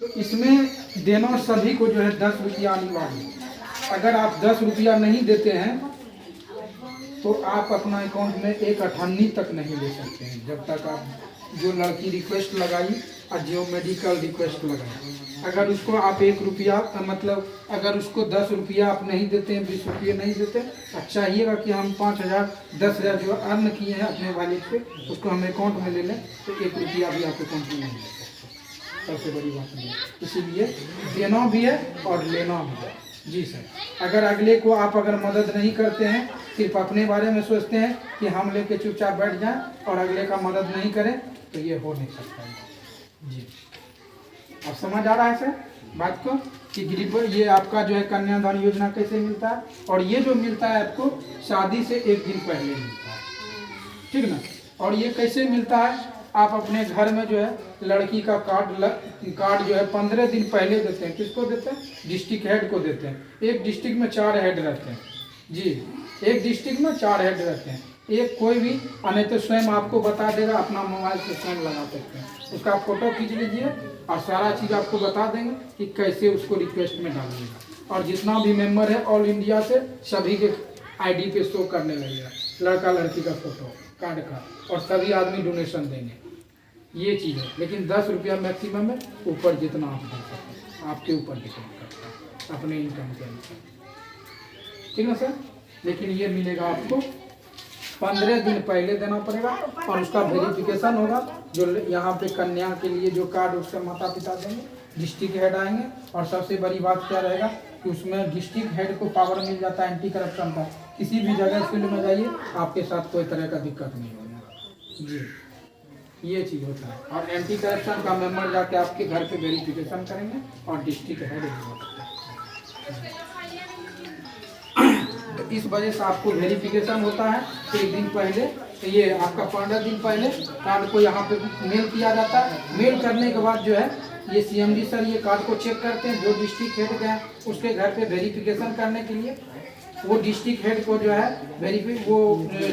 तो इसमें देना सभी को जो है 10 रुपया अनिवार्य। अगर आप 10 रुपया नहीं देते हैं तो आप अपना अकाउंट में 1/98 तक नहीं ले सकते हैं, जब तक आप जो लड़की रिक्वेस्ट लगाई और जो मेडिकल रिक्वेस्ट लगाई, अगर उसको आप 1 रुपया मतलब अगर उसको 10 रुपया आप नहीं देते हैं, 20 रुपये नहीं देते, अब चाहिएगा कि हम 5,000 10,000 जो अर्न किए हैं अपने वॉलेट पे उसको हम अकाउंट में ले लें, तो 1 रुपया भी आप अकाउंट में नहीं ले सकते। सबसे बड़ी बात है, इसीलिए देना भी है और लेना भी है। जी सर। अगर अगले को आप अगर मदद नहीं करते हैं, सिर्फ अपने बारे में सोचते हैं कि हम लेके चुपचाप बैठ जाएं और अगले का मदद नहीं करें, तो ये हो नहीं सकता है। जी, अब समझ आ रहा है सर बात को कि गरीब ये आपका जो है कन्यादान योजना कैसे मिलता है, और ये जो मिलता है आपको शादी से 1 दिन पहले मिलता है, ठीक ना। और ये कैसे मिलता है, आप अपने घर में जो है लड़की का कार्ड जो है 15 दिन पहले देते हैं। किसको देते हैं? डिस्ट्रिक्ट हेड को देते हैं। एक डिस्ट्रिक्ट में 4 हेड रहते हैं। जी, एक डिस्ट्रिक्ट में 4 हेड रहते हैं। एक कोई भी नहीं तो स्वयं आपको बता देगा, अपना मोबाइल से स्वयं लगा सकते हैं। उसका फोटो खींच लीजिए और सारा चीज़ आपको बता देंगे कि कैसे उसको रिक्वेस्ट में डालिएगा। और जितना भी मेंबर है ऑल इंडिया से सभी के ID पे शो करने लगेगा लड़का लड़की का फोटो कार्ड का, और सभी आदमी डोनेशन देंगे। ये चीज़ है, लेकिन 10 रुपया मैक्सिमम है, ऊपर जितना आप दे सकते, आपके ऊपर डिपेंड करता है अपने इनकम के अनुसार, ठीक है सर। लेकिन ये मिलेगा आपको 15 दिन पहले देना पड़ेगा, और उसका वेरिफिकेशन होगा। जो यहाँ पे कन्या के लिए जो कार्ड उसके माता पिता देंगे, डिस्ट्रिक्ट हेड आएंगे। और सबसे बड़ी बात क्या रहेगा कि उसमें डिस्ट्रिक्ट हेड को पावर मिल जाता है एंटी करप्शन का। किसी भी जगह फील्ड में जाइए, आपके साथ कोई तरह का दिक्कत नहीं होगा। जी, ये चीज़ होता है। और एंटी करप्शन का मेंबर जाके आपके घर पे वेरिफिकेशन करेंगे और डिस्ट्रिक्ट हेड तो इस वजह से आपको वेरिफिकेशन होता है 1 दिन पहले। तो ये आपका 15 दिन पहले कार्ड को यहाँ पे मेल किया जाता है। मेल करने के बाद जो है ये CMD सर ये कार्ड को चेक करते हैं। जो डिस्ट्रिक्ट हेड गए उसके घर पे वेरिफिकेशन करने के लिए, वो डिस्ट्रिक्ट हेड को जो है वो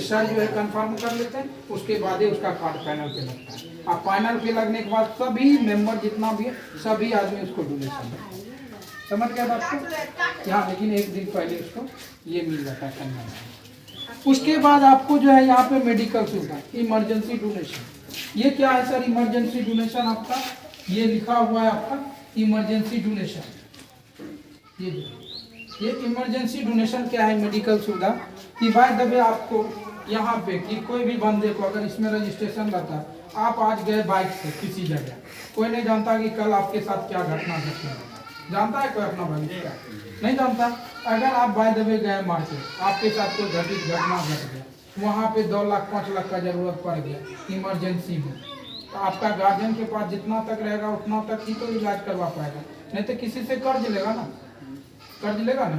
सर जो है कंफर्म कर लेते हैं। उसके बाद ही उसका कार्ड फाइनल पे लगता है। अब फाइनल पे लगने के बाद सभी मेंबर जितना भी है सभी आदमी उसको डोनेशन देते हैं। समझ गया बात को यहाँ, लेकिन 1 दिन पहले उसको ये मिल जाता है कन्यादान। उसके बाद आपको जो है यहाँ पे मेडिकल सुविधा, इमरजेंसी डोनेशन। ये क्या है सर? इमरजेंसी डोनेशन आपका ये लिखा हुआ है आपका इमरजेंसी डोनेशन। ये इमरजेंसी डोनेशन क्या है? मेडिकल सुविधा कि बाय द वे आपको यहाँ पे कि कोई भी बंदे को अगर इसमें रजिस्ट्रेशन रहता है, आप आज गए बाइक से किसी जगह, कोई नहीं जानता कि कल आपके साथ क्या घटना घटने, जानता है कोई अपना भाई क्या? नहीं जानता। अगर आप बाय द वे गए मार्केट, आपके साथ कोई घटित घटना घट गया, वहाँ पे 2 लाख 5 लाख का जरूरत पड़ गया इमरजेंसी में, तो आपका गार्जियन के पास जितना तक रहेगा उतना तक ही तो इलाज करवा पाएगा। नहीं तो किसी से कर्ज लेगा ना, कर्ज लेगा ना,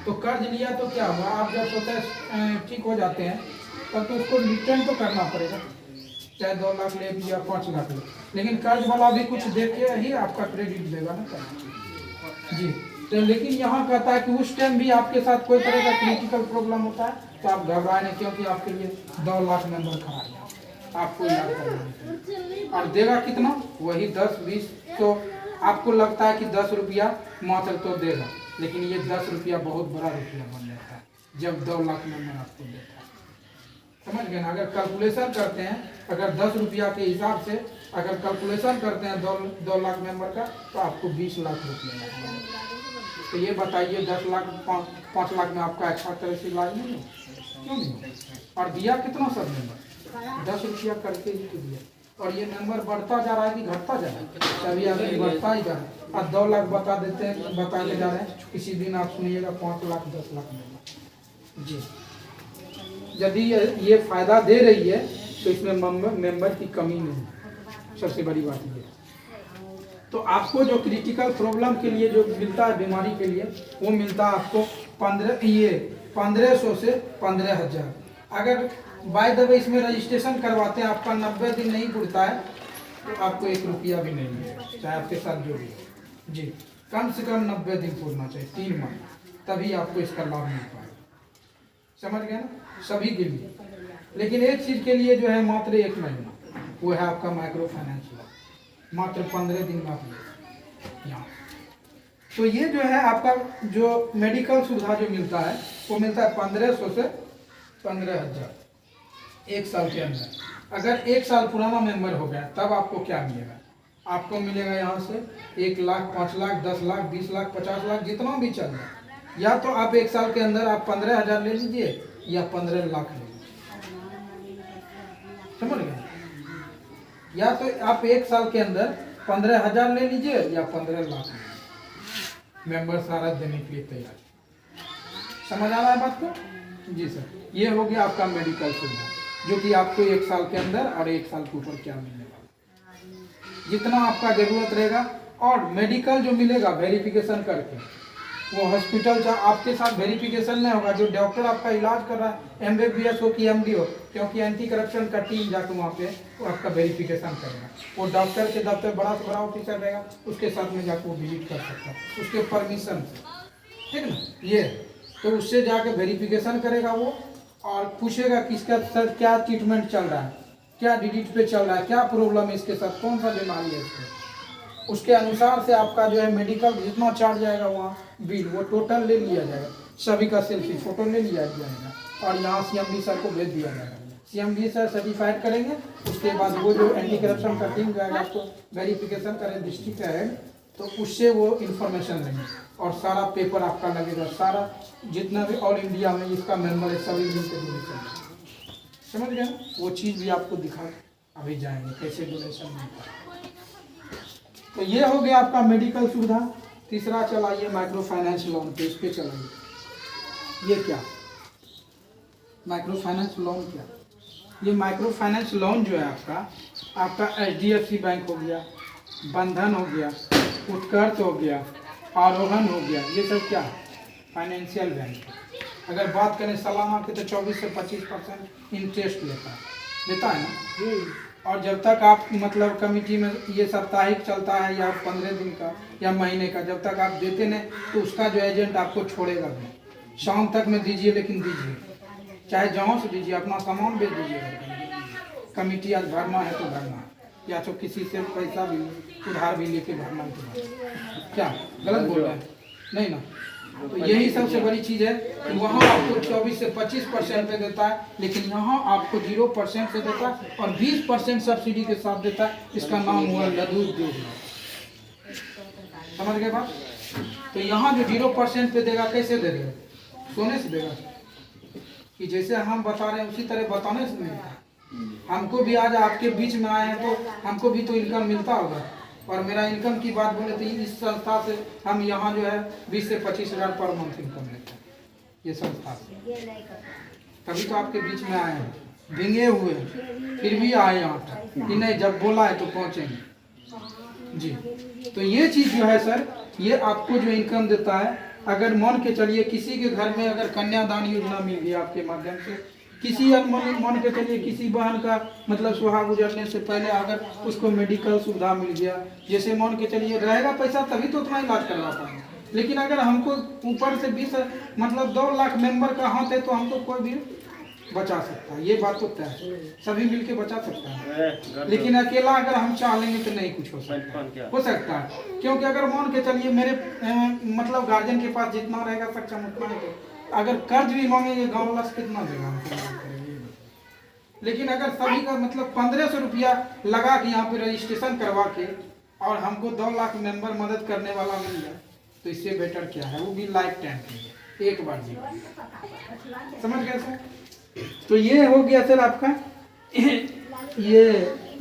तो कर्ज लिया तो क्या हुआ? आप जब स्वतः ठीक हो जाते हैं तब तो उसको रिटर्न तो करना पड़ेगा, चाहे 2 लाख ले या 5 लाख ले, लेकिन कर्ज वाला भी कुछ देख के ही आपका क्रेडिट देगा ना जी। तो लेकिन यहाँ कहता है कि उस टाइम भी आपके साथ कोई तरह का क्रिटिकल प्रॉब्लम होता है तो आप घबराए नहीं, क्योंकि आपके लिए 2 लाख मेंबर खड़ा है, आपको इलाज करना और देगा कितना? वही 10-20। तो आपको लगता है कि 10 रुपया मात्र तो देगा, लेकिन ये 10 रुपया बहुत बड़ा रुपया बन जाता है जब 2 लाख मेंबर आपको देता है। समझ गए ना? अगर कैलकुलेशन करते हैं, अगर 10 रुपया के हिसाब से अगर कैलकुलेशन करते हैं 2 लाख मेंबर का, तो आपको 20 लाख रुपया लगेगा। तो ये बताइए 10 लाख 5 लाख में आपका अच्छा तरह से इलाज नहीं हो? क्यों नहीं? और दिया कितना सब मेंबर? 10 रुपया करके ही तो दिया। और ये नंबर बढ़ता जा रहा है कि घटता जा रहा है? सभी आदमी बढ़ता ही जा रहा है। अब 2 लाख बता देते हैं, बताते जा रहे हैं। किसी दिन आप सुनिएगा 5 लाख 10 लाख मेंबर जी। यदि ये फायदा दे रही है तो इसमें मेंबर की कमी नहीं है। सबसे बड़ी बात ये, तो आपको जो क्रिटिकल प्रॉब्लम के लिए जो मिलता है बीमारी के लिए, वो मिलता है आपको 1500 से 15,000। अगर बाय द वे इसमें रजिस्ट्रेशन करवाते हैं, आपका 90 दिन नहीं पुरता है तो आपको 1 रुपया भी नहीं मिलेगा, चाहे आपके साथ जो भी जी। कम से कम 90 दिन पूरना चाहिए, 3 माह, तभी आपको इसका लाभ मिल पाएगा। समझ गए ना? सभी के लिए। लेकिन एक चीज़ के लिए जो है मात्र 1 महीना, वो है आपका माइक्रो फाइनेंस लॉन। मात्र 15 दिन में आप तो ये जो है आपका जो मेडिकल सुविधा जो मिलता है वो मिलता है 1500 से 15,000 एक साल के अंदर। अगर एक साल पुराना मेंबर हो गया तब आपको क्या मिलेगा? आपको मिलेगा यहाँ से 1 लाख, 5 लाख, 10 लाख, 20 लाख, 50 लाख, जितना भी चल रहा है। या तो आप एक साल के अंदर आप 15,000 ले लीजिए या 15 लाख ले लीजिए, समझ गए? या तो आप एक साल के अंदर 15,000 ले लीजिए या 15 लाख ले लीजिए, मेंबर सारा देने के लिए तैयार। समझ आ रहा है बात को? जी सर, ये हो गया आपका मेडिकल सुविधा, जो कि आपको एक साल के अंदर और एक साल के ऊपर क्या मिलने वाला, जितना आपका जरूरत रहेगा। और मेडिकल जो मिलेगा वेरिफिकेशन करके, वो हॉस्पिटल जा आपके साथ वेरिफिकेशन नहीं होगा, जो डॉक्टर आपका इलाज कर रहा है MBBS हो कि MD हो, क्योंकि एंटी करप्शन का टीम जाकर वहाँ पे वो आपका वेरिफिकेशन करेगा। वो डॉक्टर के दफ्तर बड़ा से बड़ा ऑफिसर रहेगा, उसके साथ में जाकर वो विजिट कर सकता है उसके परमिशन से, ठीक ना? ये तो उससे जाके वेरिफिकेशन करेगा वो, और पूछेगा किसका सर क्या ट्रीटमेंट चल रहा है, क्या डिजीज पे चल रहा है, क्या प्रॉब्लम है इसके साथ, कौन सा बीमारी है इसको। उसके अनुसार से आपका जो है मेडिकल जितना चार्ज जाएगा वहाँ बिल वो टोटल ले लिया जाएगा, सभी का सेल्फी फोटो ले लिया जाएगा और यहाँ CMD सर को भेज दिया जाएगा। CMD सर सर्टिफाइड करेंगे, उसके बाद वो जो एंटी करप्शन का टीम जाएगा आपको वेरिफिकेशन करें डिस्ट्रिक्ट हेड, तो उससे वो इन्फॉर्मेशन लेंगे और सारा पेपर आपका लगेगा, सारा जितना भी ऑल इंडिया में इसका मेंबर है सभी मिल के डोनेशन, समझ गए? वो चीज़ भी आपको दिखा अभी जाएंगे कैसे डोनेशन मिलता है। तो ये हो गया आपका मेडिकल सुविधा। तीसरा चलाइए माइक्रो फाइनेंस लोन पे, इस पे चलाइए। ये क्या माइक्रो फाइनेंस लोन, क्या ये माइक्रो फाइनेंस लोन जो है आपका HDFC बैंक हो गया, बंधन हो गया, उत्कर्ष हो गया, आरोहण हो गया, ये सब क्या फाइनेंशियल बैंक। अगर बात करें सालाना के तो 24 से 25% इंटरेस्ट लेता है ना। और जब तक आप मतलब कमेटी में ये साप्ताहिक चलता है या 15 दिन का या महीने का, जब तक आप देते नहीं तो उसका जो एजेंट आपको छोड़ेगा भी। शाम तक में दीजिए, लेकिन दीजिए, चाहे जहाँ से दीजिए, अपना सामान बेच दीजिए। कमेटी आज भरना है तो भरना, या तो किसी से पैसा भी उधार भी लेके भरना है तो क्या गलत बोल रहे हैं? नहीं ना। तो यही सबसे बड़ी चीज़ है कि वहाँ आपको 24 से 25% पे देता है, लेकिन यहाँ आपको 0% से देता है और 20% सब्सिडी के साथ देता है। इसका नाम हुआ लदू उद्योग। समझ गए बात? तो यहाँ जो 0% पे देगा, कैसे देगा? सोने से देगा कि जैसे हम बता रहे हैं उसी तरह बताने से मिलता। हमको भी आज आपके बीच में आए हैं तो हमको भी तो इनकम मिलता होगा। और मेरा इनकम की बात बोले तो इस संस्था से हम यहाँ जो है 20 से 25 हज़ार पर मंथ इनकम लेते हैं ये संस्था से। तभी तो आपके बीच में आए हैं, भिंगे हुए हैं, फिर भी आए यहाँ तक कि नहीं, जब बोला है तो पहुँचेंगे जी। तो ये चीज़ जो है सर, ये आपको जो इनकम देता है, अगर मान के चलिए किसी के घर में अगर कन्यादान योजना मिल गई आपके माध्यम से, किसी मान के चलिए किसी बहन का मतलब सुहाग गुजरने से पहले अगर उसको मेडिकल सुविधा मिल गया, जैसे मान के चलिए रहेगा पैसा तभी तो उतना इलाज करवा पाएंगे। लेकिन अगर हमको ऊपर से 20 मतलब 2 लाख मेंबर का हाथ है तो हमको कोई भी बचा सकता है, ये बात तो तय है, सभी मिलके बचा सकता है। लेकिन अकेला अगर हम चाह लेंगे तो नहीं कुछ हो सकता है। क्योंकि अगर मान के चलिए मेरे मतलब गार्जियन के पास जितना रहेगा सक्षम उतना ही, अगर कर्ज भी मांगेंगे गाँव वाला से कितना देगा हमको। लेकिन अगर सभी का मतलब 1500 रुपया लगा के यहाँ पे रजिस्ट्रेशन करवा के और हमको 2 लाख मेंबर मदद करने वाला मिल जाए तो इससे बेटर क्या है, वो भी लाइफ टाइम के लिए एक बार जीवन। समझ गए सर? तो ये हो गया सर आपका ये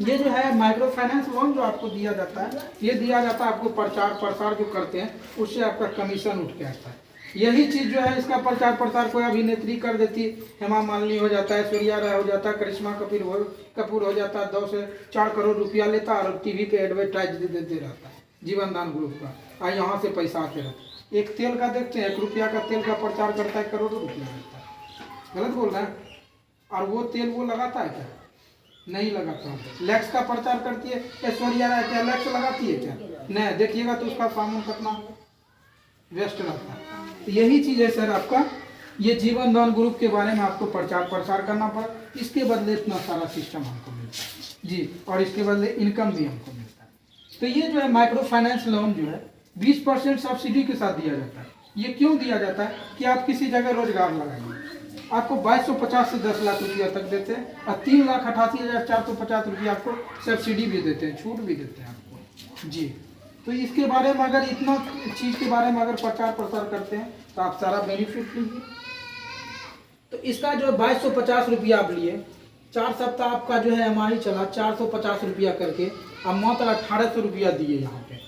जो है माइक्रो फाइनेंस लोन जो आपको दिया जाता है, ये दिया जाता है आपको प्रचार प्रसार जो करते हैं उससे आपका कमीशन उठ के आता है। यही चीज़ जो है इसका प्रचार प्रसार कोई अभिनेत्री कर देती, हेमा मालिनी हो जाता है, ऐश्वर्या राय हो जाता है, करिश्मा कपूर हो जाता है, 2 से 4 करोड़ रुपया लेता है और टीवी पे एडवर्टाइज देते रहता है जीवन दान ग्रुप का, और यहाँ से पैसा आते रहता है। एक तेल का देखते हैं, 1 रुपया का तेल का प्रचार करता है, करोड़ों रुपया लेता है। गलत बोल रहे हैं? और वो तेल वो लगाता है क्या? नहीं लगाता। लैक्स का प्रचार करती है ऐश्वर्या राय, क्या लैक्स लगाती है क्या? नहीं, देखिएगा तो उसका सामान कितना वेस्ट रहता है। तो यही चीज़ है सर आपका, ये जीवन दान ग्रुप के बारे में आपको प्रचार प्रसार करना पड़ा, इसके बदले इतना सारा सिस्टम हमको मिलता है जी, और इसके बदले इनकम भी हमको मिलता है। तो ये जो है माइक्रो फाइनेंस लोन जो है 20% सब्सिडी के साथ दिया जाता है। ये क्यों दिया जाता है कि आप किसी जगह रोजगार लगाइए, आपको 2250 से 10 लाख रुपया तक देते हैं और 3,88,450 रुपया आपको सब्सिडी भी देते हैं, छूट भी देते हैं आपको जी। तो इसके बारे में अगर इतना चीज़ के बारे में अगर प्रचार प्रसार करते हैं तो आप सारा बेनिफिट लीजिए। तो इसका जो 2250 रुपया आप लिए, 4 सप्ताह आपका जो है EMI चला 450 रुपया करके, अब मात्र 1800 रुपया दिए यहाँ पे।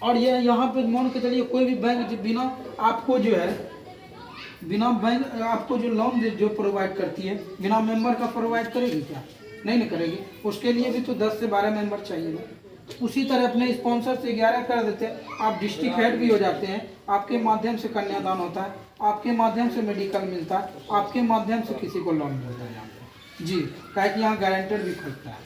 और ये यहाँ पे मान के चलिए कोई भी बैंक बिना आपको जो है बिना बैंक आपको जो लोन जो प्रोवाइड करती है, बिना मेंबर का प्रोवाइड करेगी क्या? नहीं ना करेगी। उसके लिए भी तो 10 से 12 मेंबर चाहिए ना। उसी तरह अपने स्पॉन्सर से 11 कर देते हैं, आप डिस्ट्रिक्ट हेड भी हो जाते हैं, आपके माध्यम से कन्यादान होता है, आपके माध्यम से मेडिकल मिलता है, आपके माध्यम से किसी को लोन मिलता है यहाँ पे जी। क्या कि यहाँ गारंटर भी खुलता है,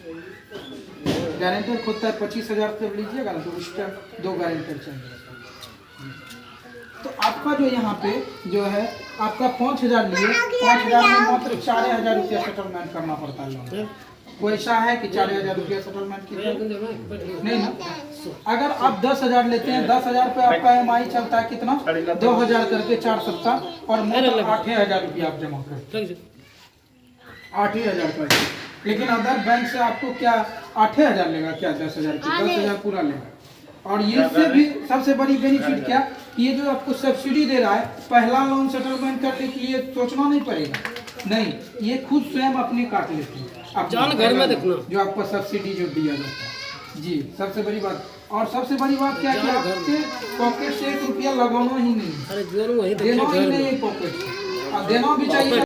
गारंटर खुलता है 25,000 जब लीजिएगा ना तो उस टाइम 2 गारंटर चाहिए। तो आपका जो यहाँ पे जो है आपका 5,000 लिए, 5,000 में मात्र 4,000 रुपया सेटलमेंट करना पड़ता है लोन। कोई ऐसा है कि 4,000 रुपया सेटलमेंट की नहीं ना। अगर आप 10,000 लेते हैं, 10,000 पे आपका EMI चलता है कितना 2,000 करके 4 सप्ताह और मात्र 8,000 रुपया आप जमा करते 8,000 का। लेकिन अदर बैंक से आपको क्या 8,000 लेगा क्या 10,000 की 10,000 पूरा लेगा। और ये इससे भी सबसे बड़ी बेनिफिट क्या, ये जो आपको सब्सिडी दे रहा है, पहला लोन सेटलमेंट करने के लिए सोचना नहीं पड़ेगा, नहीं ये खुद स्वयं अपने काट लेते हैं। आप जान घर में देखना जो आपको सब्सिडी जो दिया जाता है जी, सबसे बड़ी बात। और सबसे बड़ी बात क्या कि आपके पॉकेट से 1 रुपया लगाना ही नहीं, देना ही नहीं पॉकेट से, अब देना भी चाहिए